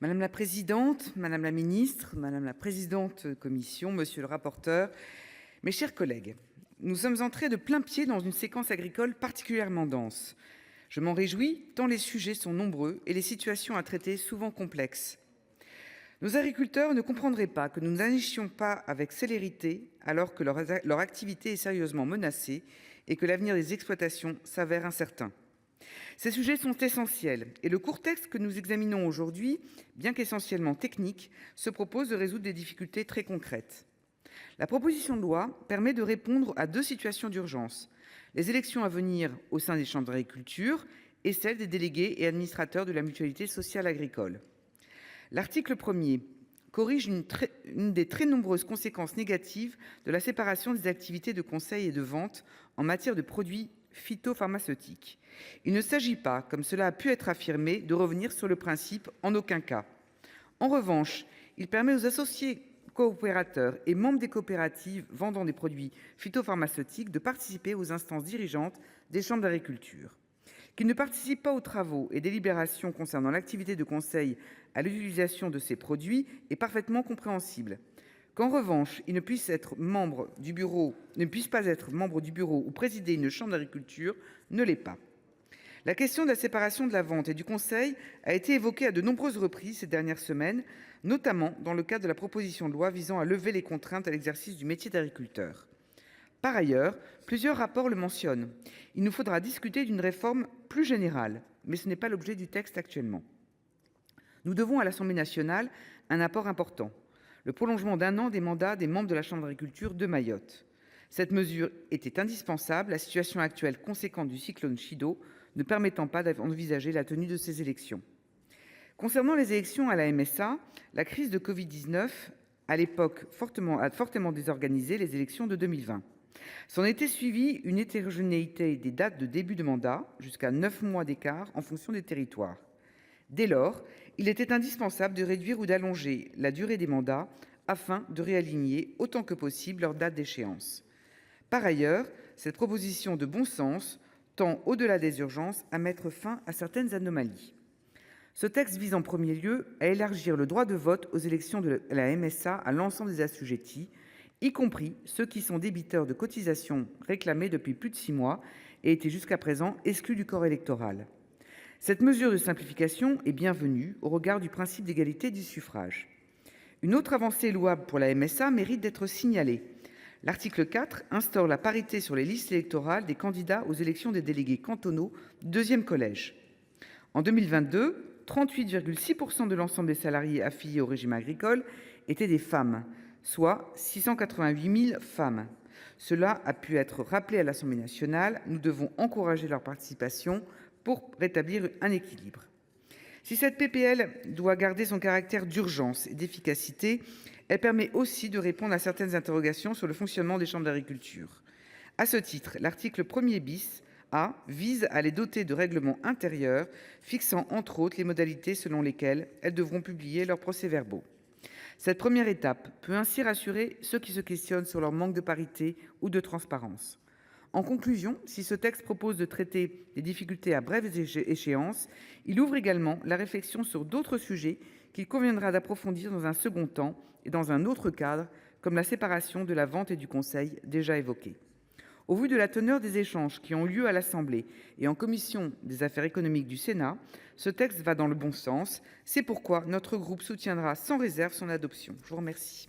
Madame la présidente, madame la ministre, madame la présidente de commission, monsieur le rapporteur, mes chers collègues, nous sommes entrés de plain pied dans une séquence agricole particulièrement dense. Je m'en réjouis tant les sujets sont nombreux et les situations à traiter souvent complexes. Nos agriculteurs ne comprendraient pas que nous n'agissions pas avec célérité alors que leur activité est sérieusement menacée et que l'avenir des exploitations s'avère incertain. Ces sujets sont essentiels et le court texte que nous examinons aujourd'hui, bien qu'essentiellement technique, se propose de résoudre des difficultés très concrètes. La proposition de loi permet de répondre à deux situations d'urgence: les élections à venir au sein des chambres d'agriculture et celles des délégués et administrateurs de la mutualité sociale agricole. L'article 1er corrige une des très nombreuses conséquences négatives de la séparation des activités de conseil et de vente en matière de produits phytopharmaceutiques. Il ne s'agit pas, comme cela a pu être affirmé, de revenir sur le principe en aucun cas. En revanche, il permet aux associés coopérateurs et membres des coopératives vendant des produits phytopharmaceutiques de participer aux instances dirigeantes des chambres d'agriculture. Qu'ils ne participent pas aux travaux et délibérations concernant l'activité de conseil à l'utilisation de ces produits est parfaitement compréhensible. Qu'en revanche, ils ne puissent pas être membres du bureau ou présider une chambre d'agriculture ne l'est pas. La question de la séparation de la vente et du conseil a été évoquée à de nombreuses reprises ces dernières semaines, notamment dans le cadre de la proposition de loi visant à lever les contraintes à l'exercice du métier d'agriculteur. Par ailleurs, plusieurs rapports le mentionnent. Il nous faudra discuter d'une réforme plus générale, mais ce n'est pas l'objet du texte actuellement. Nous devons à l'Assemblée nationale un apport important: le prolongement d'1 an des mandats des membres de la Chambre d'agriculture de Mayotte. Cette mesure était indispensable, la situation actuelle conséquente du cyclone Chido ne permettant pas d'envisager la tenue de ces élections. Concernant les élections à la MSA, la crise de Covid-19 a fortement désorganisé les élections de 2020. S'en était suivie une hétérogénéité des dates de début de mandat, jusqu'à 9 mois d'écart en fonction des territoires. Dès lors, il était indispensable de réduire ou d'allonger la durée des mandats afin de réaligner autant que possible leurs dates d'échéance. Par ailleurs, cette proposition de bon sens tend, au-delà des urgences, à mettre fin à certaines anomalies. Ce texte vise en premier lieu à élargir le droit de vote aux élections de la MSA à l'ensemble des assujettis, y compris ceux qui sont débiteurs de cotisations réclamées depuis plus de 6 mois et étaient jusqu'à présent exclus du corps électoral. Cette mesure de simplification est bienvenue au regard du principe d'égalité du suffrage. Une autre avancée louable pour la MSA mérite d'être signalée. L'article 4 instaure la parité sur les listes électorales des candidats aux élections des délégués cantonaux du deuxième collège. En 2022, 38,6% de l'ensemble des salariés affiliés au régime agricole étaient des femmes, soit 688 000 femmes. Cela a pu être rappelé à l'Assemblée nationale. Nous devons encourager leur participation pour rétablir un équilibre. Si cette PPL doit garder son caractère d'urgence et d'efficacité, elle permet aussi de répondre à certaines interrogations sur le fonctionnement des chambres d'agriculture. À ce titre, l'article 1er bis A vise à les doter de règlements intérieurs fixant entre autres les modalités selon lesquelles elles devront publier leurs procès-verbaux. Cette première étape peut ainsi rassurer ceux qui se questionnent sur leur manque de parité ou de transparence. En conclusion, si ce texte propose de traiter les difficultés à brève échéance, il ouvre également la réflexion sur d'autres sujets qu'il conviendra d'approfondir dans un second temps et dans un autre cadre, comme la séparation de la vente et du conseil déjà évoquée. Au vu de la teneur des échanges qui ont eu lieu à l'Assemblée et en commission des affaires économiques du Sénat, ce texte va dans le bon sens. C'est pourquoi notre groupe soutiendra sans réserve son adoption. Je vous remercie.